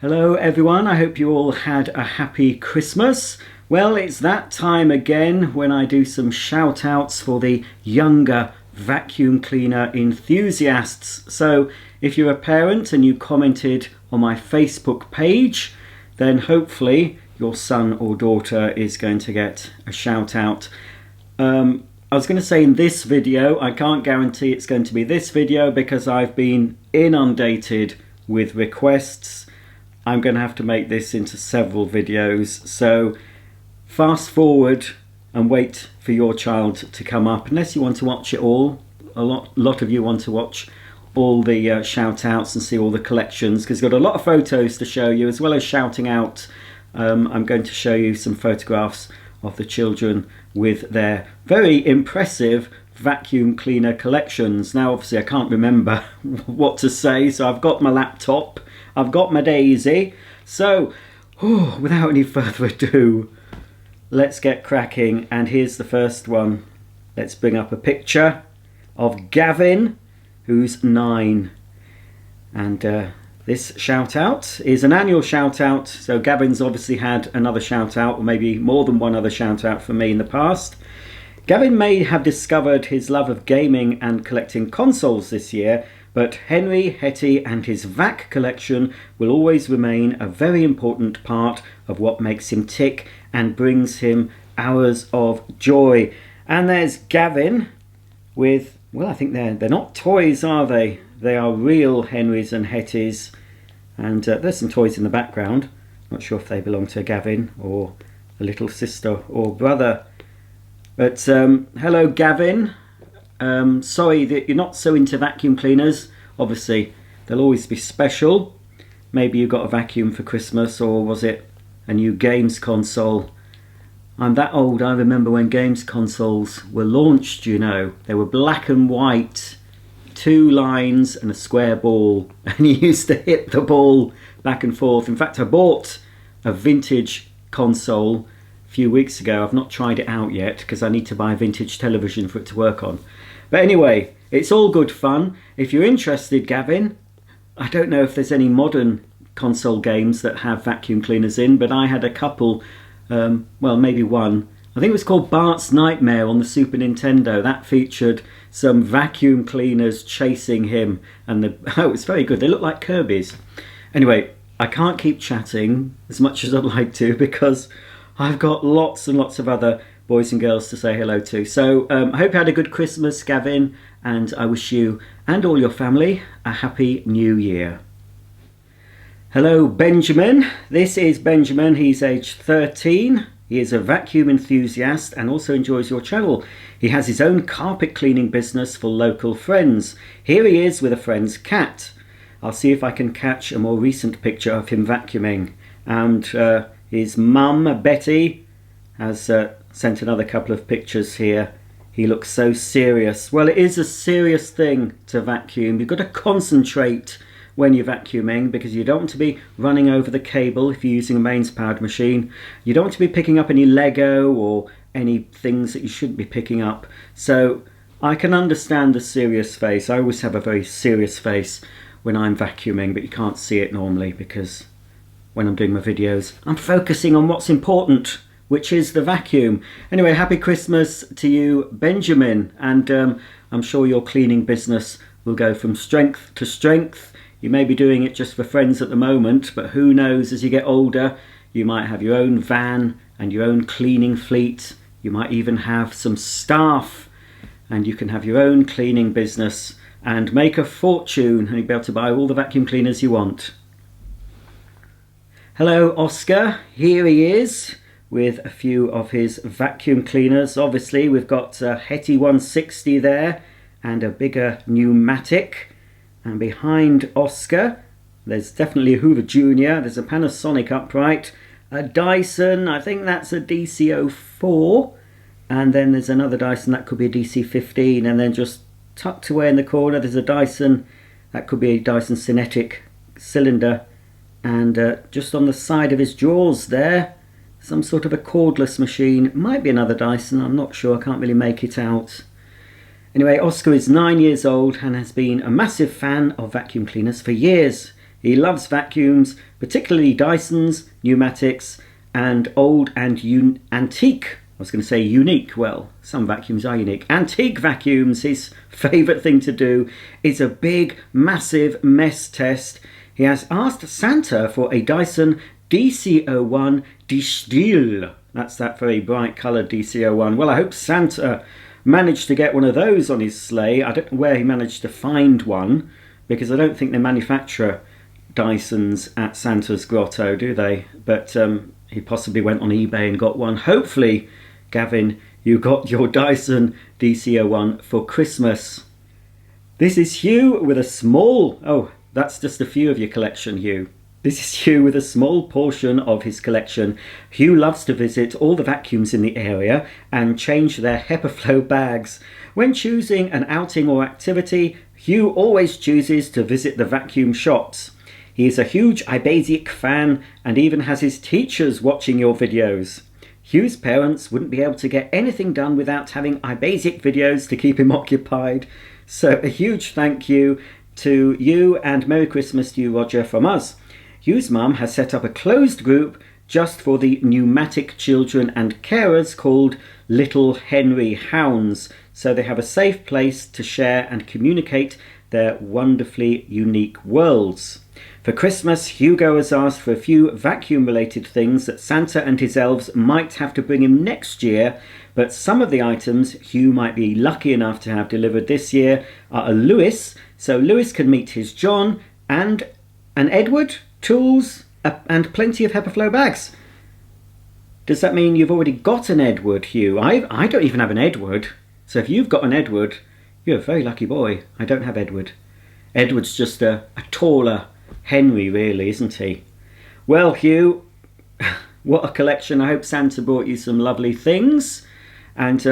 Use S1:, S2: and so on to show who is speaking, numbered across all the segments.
S1: Hello everyone, I hope you all had a happy Christmas. Well, it's that time again when I do some shout outs for the younger vacuum cleaner enthusiasts. So if you're a parent and you commented on my Facebook page, then hopefully your son or daughter is going to get a shout out. I was going to say in this video, I can't guarantee it's going to be this video because I've been inundated with requests. I'm going to have to make this into several videos, so fast forward and wait for your child to come up, unless you want to watch it all. A lot of you want to watch all the shout outs and see all the collections, because I've got a lot of photos to show you as well as shouting out. I'm going to show you some photographs of the children with their very impressive vacuum cleaner collections. Now obviously I can't remember what to say, so I've got my laptop, I've got my daisy, so without any further ado, let's get cracking. And here's the first one. Let's bring up a picture of Gavin, who's 9, and this shout out is an annual shout out, so Gavin's obviously had another shout out, or maybe more than one other shout out from me in the past. Gavin may have discovered his love of gaming and collecting consoles this year, but Henry, Hetty and his VAC collection will always remain a very important part of what makes him tick and brings him hours of joy. And there's Gavin with, well, I think they're not toys, are they? They are real Henrys and Hettys, and there's some toys in the background. Not sure if they belong to Gavin or a little sister or brother. But hello Gavin, sorry that you're not so into vacuum cleaners. Obviously they'll always be special. Maybe you got a vacuum for Christmas, or was it a new games console? I'm that old, I remember when games consoles were launched, you know. They were black and white, 2 lines and a square ball, and you used to hit the ball back and forth. In fact, I bought a vintage console few weeks ago. I've not tried it out yet because I need to buy a vintage television for it to work on. But anyway, it's all good fun. If you're interested, Gavin, I don't know if there's any modern console games that have vacuum cleaners in, but I had a couple, well, maybe one. I think it was called Bart's Nightmare on the Super Nintendo. That featured some vacuum cleaners chasing him, and oh, it's very good. They look like Kirby's. Anyway, I can't keep chatting as much as I'd like to because I've got lots and lots of other boys and girls to say hello to. So I hope you had a good Christmas, Gavin, and I wish you and all your family a happy new year. Hello Benjamin. This is Benjamin. He's aged 13. He is a vacuum enthusiast and also enjoys your channel. He has his own carpet cleaning business for local friends. Here he is with a friend's cat. I'll see if I can catch a more recent picture of him vacuuming. And his mum, Betty, has sent another couple of pictures here. He looks so serious. Well, it is a serious thing to vacuum. You've got to concentrate when you're vacuuming, because you don't want to be running over the cable if you're using a mains powered machine. You don't want to be picking up any Lego or any things that you shouldn't be picking up. So I can understand the serious face. I always have a very serious face when I'm vacuuming, but you can't see it normally because when I'm doing my videos I'm focusing on what's important, which is the vacuum. Anyway, happy Christmas to you, Benjamin, and I'm sure your cleaning business will go from strength to strength. You may be doing it just for friends at the moment, but who knows, as you get older, you might have your own van and your own cleaning fleet. You might even have some staff, and you can have your own cleaning business and make a fortune, and you'll be able to buy all the vacuum cleaners you want. Hello Oscar, here he is with a few of his vacuum cleaners. Obviously we've got a Hetty 160 there and a bigger pneumatic. And behind Oscar, there's definitely a Hoover Junior, there's a Panasonic upright, a Dyson, I think that's a DC04, and then there's another Dyson, that could be a DC15, and then just tucked away in the corner there's a Dyson, that could be a Dyson Cinetic cylinder, and just on the side of his drawers there, some sort of a cordless machine. Might be another Dyson, I'm not sure, I can't really make it out. Anyway, Oscar is 9 years old and has been a massive fan of vacuum cleaners for years. He loves vacuums, particularly Dysons, pneumatics, and old and antique. I was going to say unique. Well, some vacuums are unique. Antique vacuums. His favourite thing to do is a big, massive mess test. He has asked Santa for a Dyson DC01 Distill. That's that very bright coloured DC01. Well, I hope Santa managed to get one of those on his sleigh. I don't know where he managed to find one, because I don't think they manufacture Dysons at Santa's grotto, do they? But he possibly went on eBay and got one. Hopefully, Gavin, you got your Dyson DC01 for Christmas. This is Hugh with a small... Oh, that's just a few of your collection, Hugh. This is Hugh with a small portion of his collection. Hugh loves to visit all the vacuums in the area and change their HEPA bags. When choosing an outing or activity, Hugh always chooses to visit the vacuum shops. He is a huge iBasic fan and even has his teachers watching your videos. Hugh's parents wouldn't be able to get anything done without having iBasic videos to keep him occupied. So a huge thank you to you and Merry Christmas to you, Roger, from us. Hugh's mum has set up a closed group just for the pneumatic children and carers called Little Henry Hounds, so they have a safe place to share and communicate their wonderfully unique worlds. For Christmas, Hugo has asked for a few vacuum-related things that Santa and his elves might have to bring him next year, but some of the items Hugh might be lucky enough to have delivered this year are a Lewis, so Lewis can meet his John, and an Edward, tools, and plenty of HEPA bags. Does that mean you've already got an Edward, Hugh? I don't even have an Edward, so if you've got an Edward, you're a very lucky boy. I don't have Edward. Edward's just a taller Henry, really, isn't he? Well, Hugh, what a collection. I hope Santa brought you some lovely things, and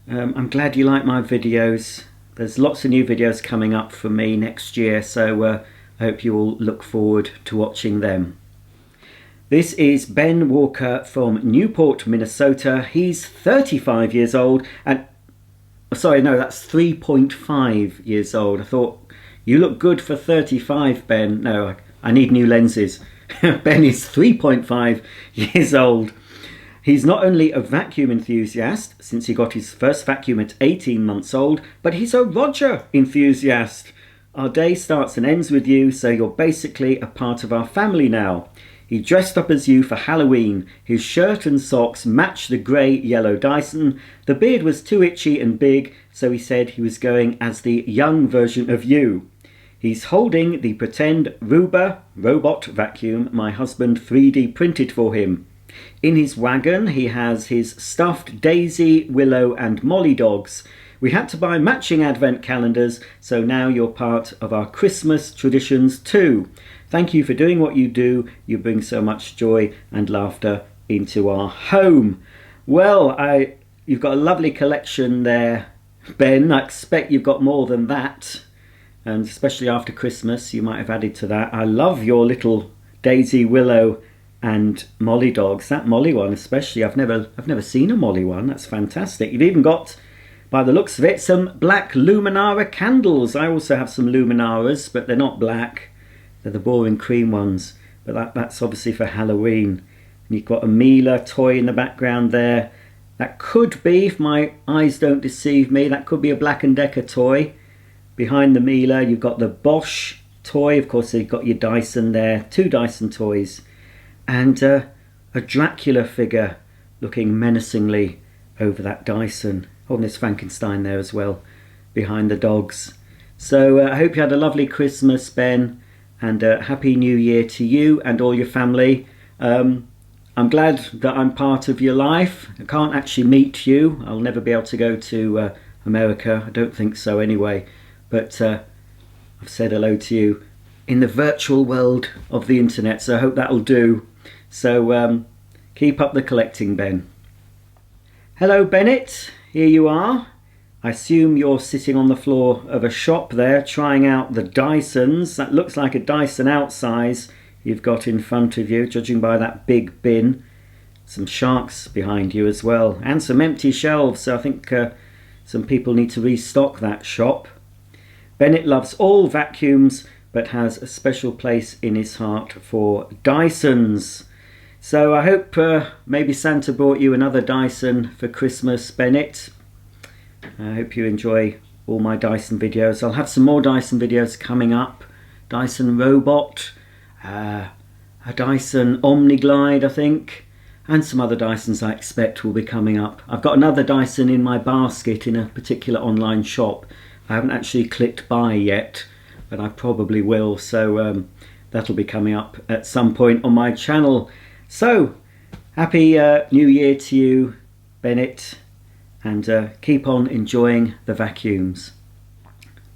S1: I'm glad you like my videos. There's lots of new videos coming up for me next year, so I hope you all look forward to watching them. This is Ben Walker from Newport, Minnesota. He's 35 years old, and sorry, no, that's 3.5 years old. I thought, you look good for 35, Ben. No, I need new lenses. Ben is 3.5 years old. He's not only a vacuum enthusiast, since he got his first vacuum at 18 months old, but he's a Roger enthusiast. Our day starts and ends with you, so you're basically a part of our family now. He dressed up as you for Halloween. His shirt and socks match the grey-yellow Dyson. The beard was too itchy and big, so he said he was going as the young version of you. He's holding the pretend Ruba robot vacuum my husband 3D printed for him. In his wagon he has his stuffed Daisy, Willow and Molly dogs. We had to buy matching advent calendars, so now you're part of our Christmas traditions too. Thank you for doing what you do. You bring so much joy and laughter into our home. Well, you've got a lovely collection there, Ben. I expect you've got more than that. And especially after Christmas, you might have added to that. I love your little Daisy, Willow and Molly dogs. That Molly one especially, I've never seen a Molly one. That's fantastic. You've even got, by the looks of it, some black Luminara candles. I also have some Luminaras, but they're not black. They're the boring cream ones. But that's obviously for Halloween. And you've got a Miele toy in the background there. That could be, if my eyes don't deceive me, that could be a Black & Decker toy. Behind the Miele, you've got the Bosch toy. Of course, you've got your Dyson there. 2 Dyson toys. And a Dracula figure looking menacingly over that Dyson. Oh, and there's Frankenstein there as well, behind the dogs. So I hope you had a lovely Christmas, Ben, and Happy New Year to you and all your family. I'm glad that I'm part of your life. I can't actually meet you. I'll never be able to go to America. I don't think so anyway. But I've said hello to you in the virtual world of the internet, so I hope that'll do. So keep up the collecting, Ben. Hello, Bennett. Here you are. I assume you're sitting on the floor of a shop there trying out the Dysons. That looks like a Dyson outsize you've got in front of you, judging by that big bin. Some sharks behind you as well, and some empty shelves, so I think some people need to restock that shop. Bennett loves all vacuums, but has a special place in his heart for Dysons. So I hope maybe Santa brought you another Dyson for Christmas, Bennett. I hope you enjoy all my Dyson videos. I'll have some more Dyson videos coming up. Dyson Robot, a Dyson OmniGlide, I think, and some other Dysons I expect will be coming up. I've got another Dyson in my basket in a particular online shop. I haven't actually clicked buy yet, but I probably will, so that'll be coming up at some point on my channel. So, happy New Year to you, Bennett, and keep on enjoying the vacuums.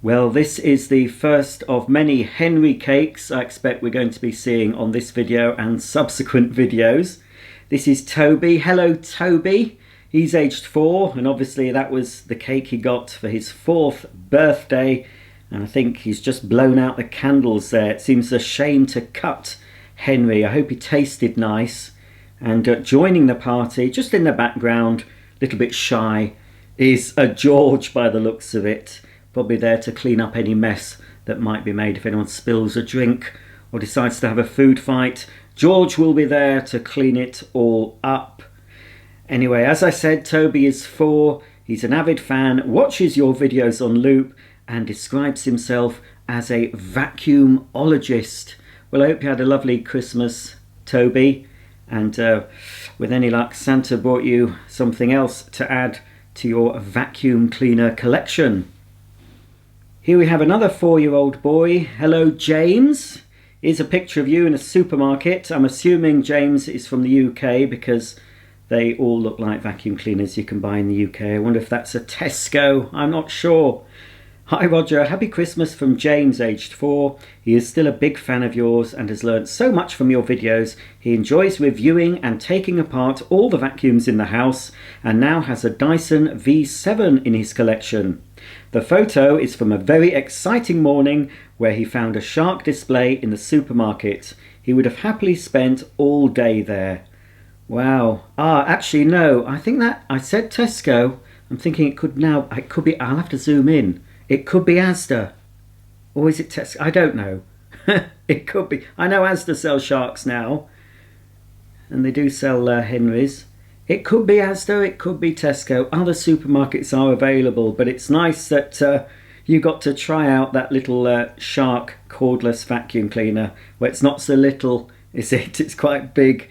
S1: Well, this is the first of many Henry cakes I expect we're going to be seeing on this video and subsequent videos. This is Toby. Hello, Toby. He's aged 4, and obviously that was the cake he got for his 4th birthday, and I think he's just blown out the candles there. It seems a shame to cut Henry. I hope he tasted nice. And joining the party, just in the background, a little bit shy, is a George by the looks of it. Probably there to clean up any mess that might be made if anyone spills a drink or decides to have a food fight. George will be there to clean it all up. Anyway, as I said, Toby is 4. He's an avid fan, watches your videos on loop, and describes himself as a vacuumologist. Well, I hope you had a lovely Christmas, Toby, and with any luck, Santa brought you something else to add to your vacuum cleaner collection. Here we have another 4-year-old boy. Hello, James. Here's a picture of you in a supermarket. I'm assuming James is from the UK because they all look like vacuum cleaners you can buy in the UK. I wonder if that's a Tesco. I'm not sure. Hi Roger, happy Christmas from James, aged 4. He is still a big fan of yours and has learnt so much from your videos. He enjoys reviewing and taking apart all the vacuums in the house and now has a Dyson V7 in his collection. The photo is from a very exciting morning where he found a shark display in the supermarket. He would have happily spent all day there. Wow. Actually no, I think that I said Tesco. I'm thinking it could be, I'll have to zoom in. It could be Asda. Or is it Tesco? I don't know. It could be. I know Asda sells sharks now. And they do sell Henrys. It could be Asda, it could be Tesco. Other supermarkets are available. But it's nice that you got to try out that little shark cordless vacuum cleaner. Where it's not so little, is it? It's quite big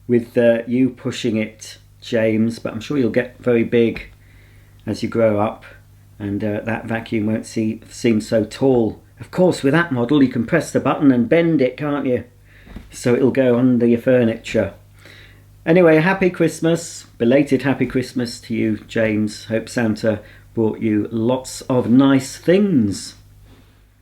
S1: with you pushing it, James. But I'm sure you'll get very big as you grow up. And that vacuum won't seem so tall. Of course, with that model, you can press the button and bend it, can't you? So it'll go under your furniture. Anyway, happy Christmas. Belated happy Christmas to you, James. Hope Santa brought you lots of nice things.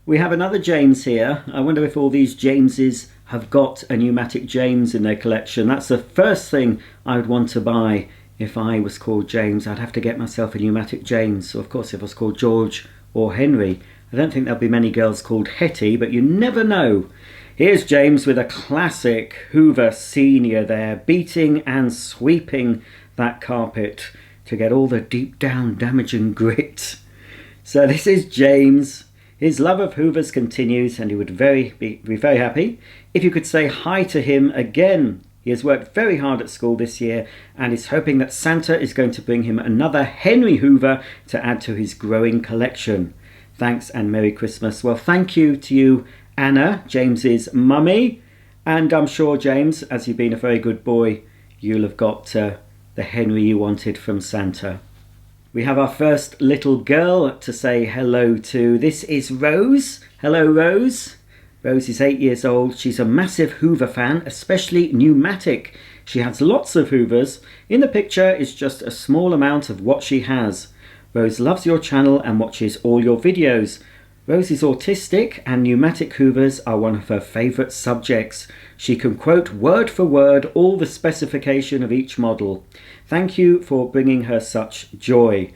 S1: We have another James here. I wonder if all these Jameses have got a pneumatic James in their collection. That's the first thing I would want to buy. If I was called James, I'd have to get myself a pneumatic James. So of course, if I was called George or Henry, I don't think there'll be many girls called Hetty, but you never know. Here's James with a classic Hoover Senior there, beating and sweeping that carpet to get all the deep down damaging grit. So this is James. His love of Hoovers continues, and he would be very happy if you could say hi to him again. He has worked very hard at school this year and is hoping that Santa is going to bring him another Henry Hoover to add to his growing collection. Thanks and Merry Christmas. Well, thank you to you, Anna, James's mummy. And I'm sure, James, as you've been a very good boy, you'll have got the Henry you wanted from Santa. We have our first little girl to say hello to. This is Rose. Hello, Rose. Rose is 8 years old. She's a massive Hoover fan, especially pneumatic. She has lots of Hoovers. In the picture is just a small amount of what she has. Rose loves your channel and watches all your videos. Rose is autistic and pneumatic Hoovers are one of her favourite subjects. She can quote word for word all the specification of each model. Thank you for bringing her such joy.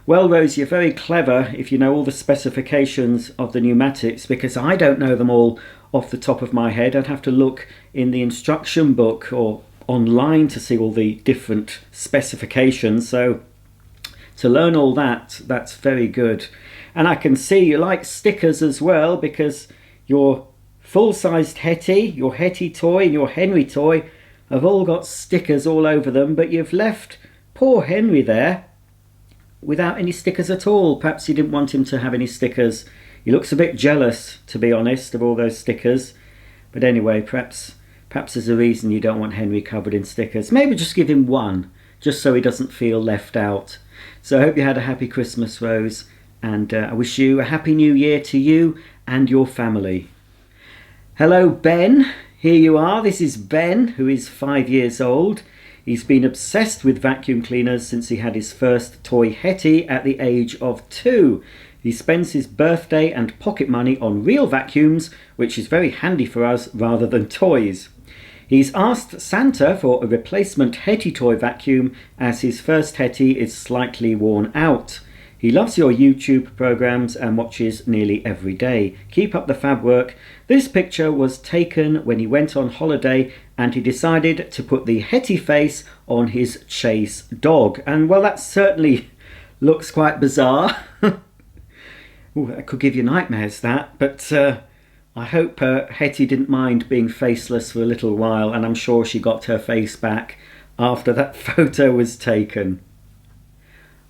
S1: Well, Rose, you're very clever if you know all the specifications of the pneumatics, because I don't know them all off the top of my head. I'd have to look in the instruction book or online to see all the different specifications. So to learn all that, that's very good. And I can see you like stickers as well, because your full-sized Hetty, your Hetty toy and your Henry toy have all got stickers all over them, but you've left poor Henry there without any stickers at all. Perhaps you didn't want him to have any stickers. He looks a bit jealous, to be honest, of all those stickers. But anyway, perhaps there's a reason you don't want Henry covered in stickers. Maybe just give him one, just so he doesn't feel left out. So I hope you had a happy Christmas, Rose, and I wish you a happy new year to you and your family. Hello, Ben. Here you are. This is Ben, who is 5 years old. He's been obsessed with vacuum cleaners since he had his first toy Hetty at the age of 2. He spends his birthday and pocket money on real vacuums, which is very handy for us rather than toys. He's asked Santa for a replacement Hetty toy vacuum as his first Hetty is slightly worn out. He loves your YouTube programs and watches nearly every day. Keep up the fab work. This picture was taken when he went on holiday and he decided to put the Hetty face on his Chase dog. And well, that certainly looks quite bizarre. Ooh, that could give you nightmares, that. But I hope Hetty didn't mind being faceless for a little while, and I'm sure she got her face back after that photo was taken.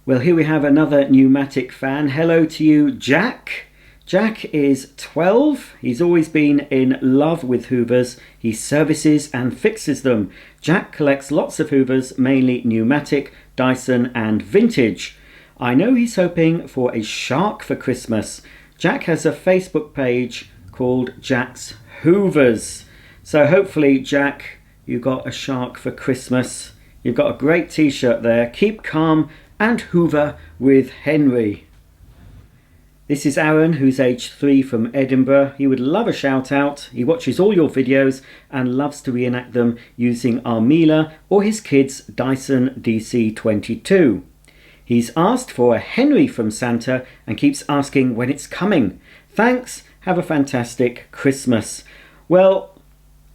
S1: Well, here we have another pneumatic fan. Hello to you, Jack. Jack is 12. He's always been in love with Hoovers. He services and fixes them. Jack collects lots of Hoovers, mainly pneumatic, Dyson and vintage. I know he's hoping for a shark for Christmas. Jack has a Facebook page called Jack's Hoovers. So hopefully, Jack, you got a shark for Christmas. You've got a great t-shirt there. Keep calm and Hoover with Henry. This is Aaron, who's age 3 from Edinburgh. He would love a shout out. He watches all your videos and loves to reenact them using Armila or his kid's Dyson DC22. He's asked for a Henry from Santa and keeps asking when it's coming. Thanks, have a fantastic Christmas. Well,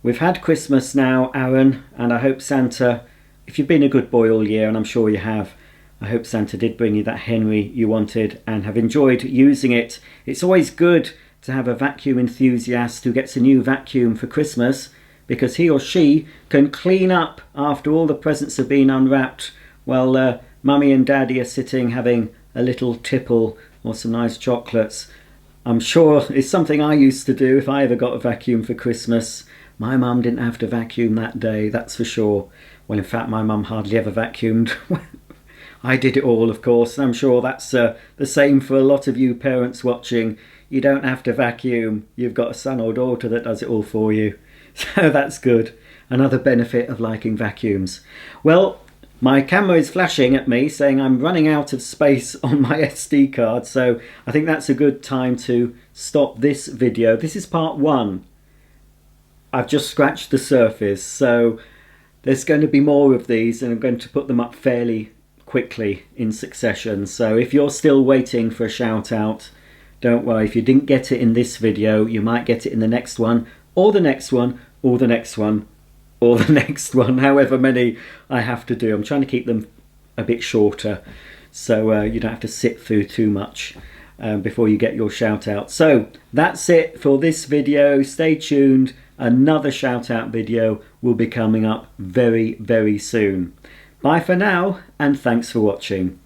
S1: we've had Christmas now, Aaron, and I hope Santa, if you've been a good boy all year, and I'm sure you have, I hope Santa did bring you that Henry you wanted and have enjoyed using it. It's always good to have a vacuum enthusiast who gets a new vacuum for Christmas, because he or she can clean up after all the presents have been unwrapped while Mummy and Daddy are sitting having a little tipple or some nice chocolates. I'm sure it's something I used to do if I ever got a vacuum for Christmas. My mum didn't have to vacuum that day, that's for sure. Well, in fact, my mum hardly ever vacuumed. I did it all, of course, and I'm sure that's the same for a lot of you parents watching. You don't have to vacuum. You've got a son or daughter that does it all for you. So that's good. Another benefit of liking vacuums. Well, my camera is flashing at me saying I'm running out of space on my SD card, so I think that's a good time to stop this video. This is part 1. I've just scratched the surface, so there's going to be more of these and I'm going to put them up fairly quickly in succession. So if you're still waiting for a shout out, don't worry. If you didn't get it in this video, you might get it in the next one, or the next one, or the next one, or the next one, however many I have to do. I'm trying to keep them a bit shorter so you don't have to sit through too much before you get your shout out. So that's it for this video. Stay tuned. Another shout out video will be coming up very, very soon. Bye for now, and thanks for watching.